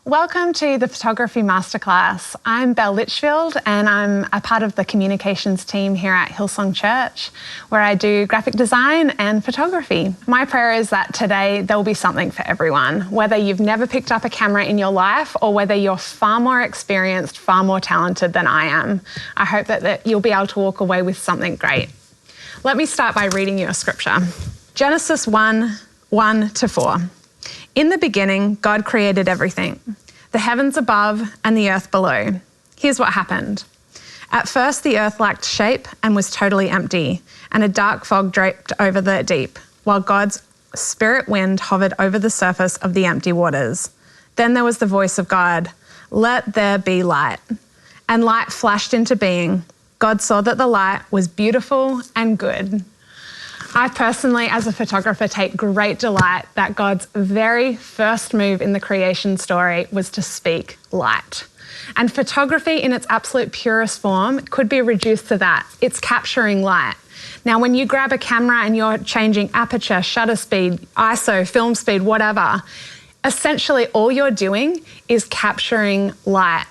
Welcome to the Photography Masterclass. I'm Annabel Litchfield and I'm a part of the communications team here at Hillsong Church, where I do graphic design and photography. My prayer is that today there will be something for everyone, whether you've never picked up a camera in your life or whether you're far more experienced, far more talented than I am. I hope that you'll be able to walk away with something great. Let me start by reading you a scripture. Genesis 1:1-4. In the beginning, God created everything, the heavens above and the earth below. Here's what happened. At first, the earth lacked shape and was totally empty, and a dark fog draped over the deep, while God's spirit wind hovered over the surface of the empty waters. Then there was the voice of God, "Let there be light." And light flashed into being. God saw that the light was beautiful and good. I personally, as a photographer, take great delight that God's very first move in the creation story was to speak light. And photography in its absolute purest form could be reduced to that. It's capturing light. Now, when you grab a camera and you're changing aperture, shutter speed, ISO, film speed, whatever, essentially all you're doing is capturing light.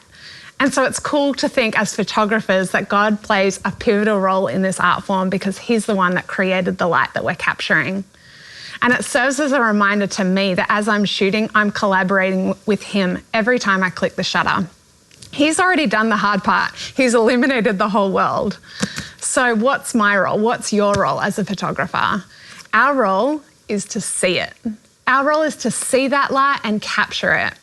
And so it's cool to think as photographers that God plays a pivotal role in this art form because he's the one that created the light that we're capturing. And it serves as a reminder to me that as I'm shooting, I'm collaborating with him every time I click the shutter. He's already done the hard part. He's illuminated the whole world. So what's my role? What's your role as a photographer? Our role is to see it. Our role is to see that light and capture it.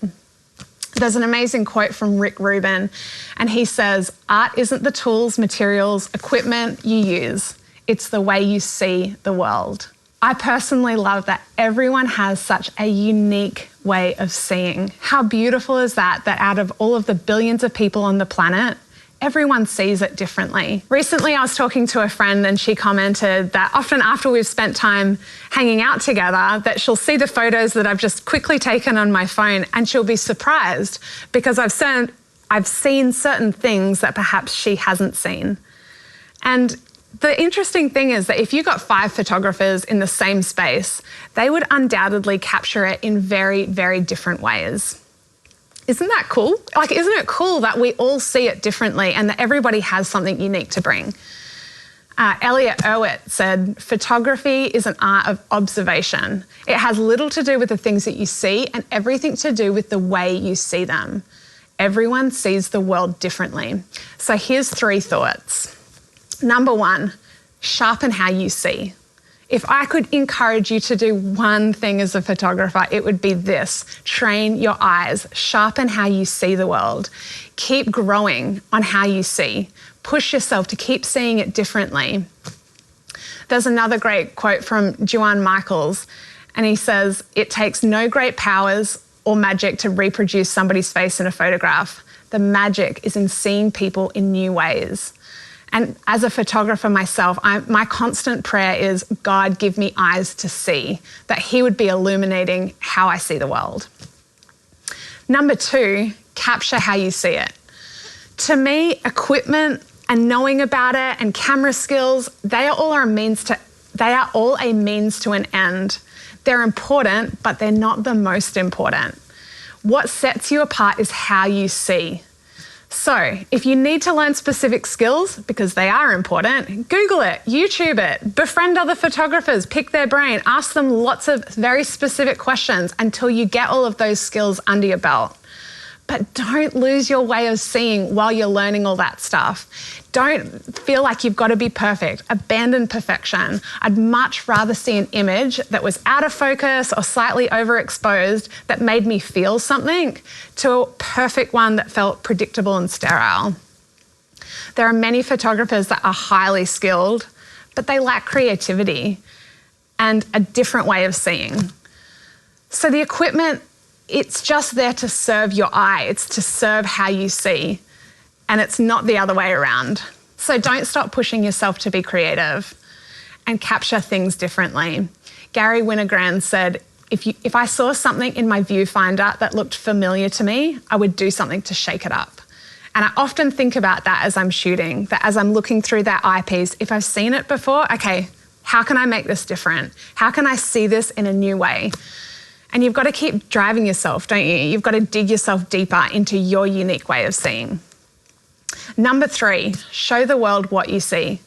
There's an amazing quote from Rick Rubin, and he says, "Art isn't the tools, materials, equipment you use. It's the way you see the world." I personally love that everyone has such a unique way of seeing. How beautiful is that out of all of the billions of people on the planet, everyone sees it differently. Recently, I was talking to a friend and she commented that often after we've spent time hanging out together, that she'll see the photos that I've just quickly taken on my phone and she'll be surprised because I've seen certain things that perhaps she hasn't seen. And the interesting thing is that if you got 5 photographers in the same space, they would undoubtedly capture it in very, very different ways. Isn't that cool? Isn't it cool that we all see it differently and that everybody has something unique to bring? Elliot Erwitt said, "Photography is an art of observation. It has little to do with the things that you see and everything to do with the way you see them. Everyone sees the world differently." So here's 3 thoughts. Number 1, sharpen how you see. If I could encourage you to do one thing as a photographer, it would be this: train your eyes, sharpen how you see the world. Keep growing on how you see. Push yourself to keep seeing it differently. There's another great quote from Juan Michaels, and he says, "It takes no great powers or magic to reproduce somebody's face in a photograph. The magic is in seeing people in new ways." And as a photographer myself, my constant prayer is, God, give me eyes to see, that he would be illuminating how I see the world. Number 2, capture how you see it. To me, equipment and knowing about it and camera skills, they are all a means to an end. They're important, but they're not the most important. What sets you apart is how you see. So if you need to learn specific skills, because they are important, Google it, YouTube it, befriend other photographers, pick their brain, ask them lots of very specific questions until you get all of those skills under your belt. But don't lose your way of seeing while you're learning all that stuff. Don't feel like you've got to be perfect. Abandon perfection. I'd much rather see an image that was out of focus or slightly overexposed that made me feel something to a perfect one that felt predictable and sterile. There are many photographers that are highly skilled, but they lack creativity and a different way of seeing. So the equipment, it's just there to serve your eye. It's to serve how you see. And it's not the other way around. So don't stop pushing yourself to be creative and capture things differently. Gary Winogrand said, if I saw something in my viewfinder that looked familiar to me, I would do something to shake it up. And I often think about that as I'm shooting, that as I'm looking through that eyepiece, if I've seen it before, okay, how can I make this different? How can I see this in a new way? And you've got to keep driving yourself, don't you? You've got to dig yourself deeper into your unique way of seeing. Number 3, show the world what you see.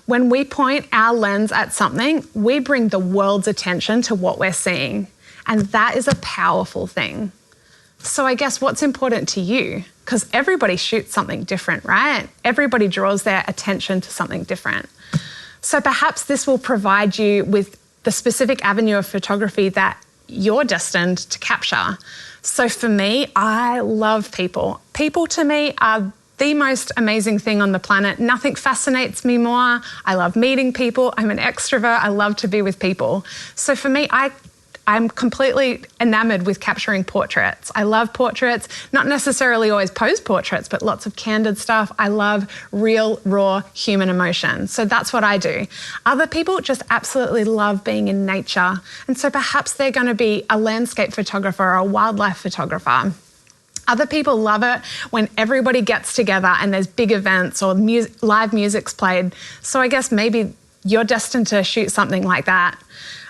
When we point our lens at something, we bring the world's attention to what we're seeing. And that is a powerful thing. So I guess what's important to you? Because everybody shoots something different, right? Everybody draws their attention to something different. So perhaps this will provide you with the specific avenue of photography that you're destined to capture. So for me, I love people. People to me are the most amazing thing on the planet. Nothing fascinates me more. I love meeting people. I'm an extrovert. I love to be with people. So for me, I'm completely enamored with capturing portraits. I love portraits, not necessarily always pose portraits, but lots of candid stuff. I love real, raw human emotion. So that's what I do. Other people just absolutely love being in nature. And so perhaps they're going to be a landscape photographer or a wildlife photographer. Other people love it when everybody gets together and there's big events or live music's played. So I guess maybe you're destined to shoot something like that.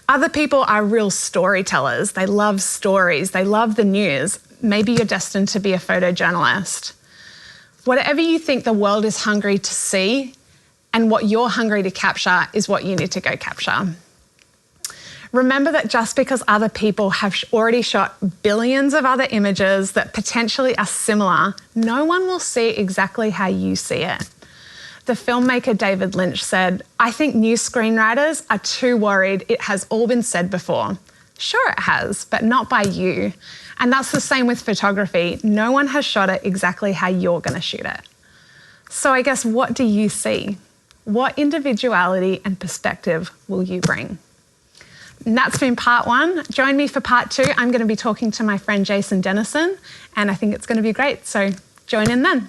Other people are real storytellers. They love stories. They love the news. Maybe you're destined to be a photojournalist. Whatever you think the world is hungry to see and what you're hungry to capture is what you need to go capture. Remember that just because other people have already shot billions of other images that potentially are similar, no one will see exactly how you see it. The filmmaker David Lynch said, "I think new screenwriters are too worried it has all been said before." Sure it has, but not by you. And that's the same with photography. No one has shot it exactly how you're going to shoot it. So I guess what do you see? What individuality and perspective will you bring? And that's been part 1. Join me for part 2. I'm going to be talking to my friend Jason Dennison, and I think it's going to be great. So join in then.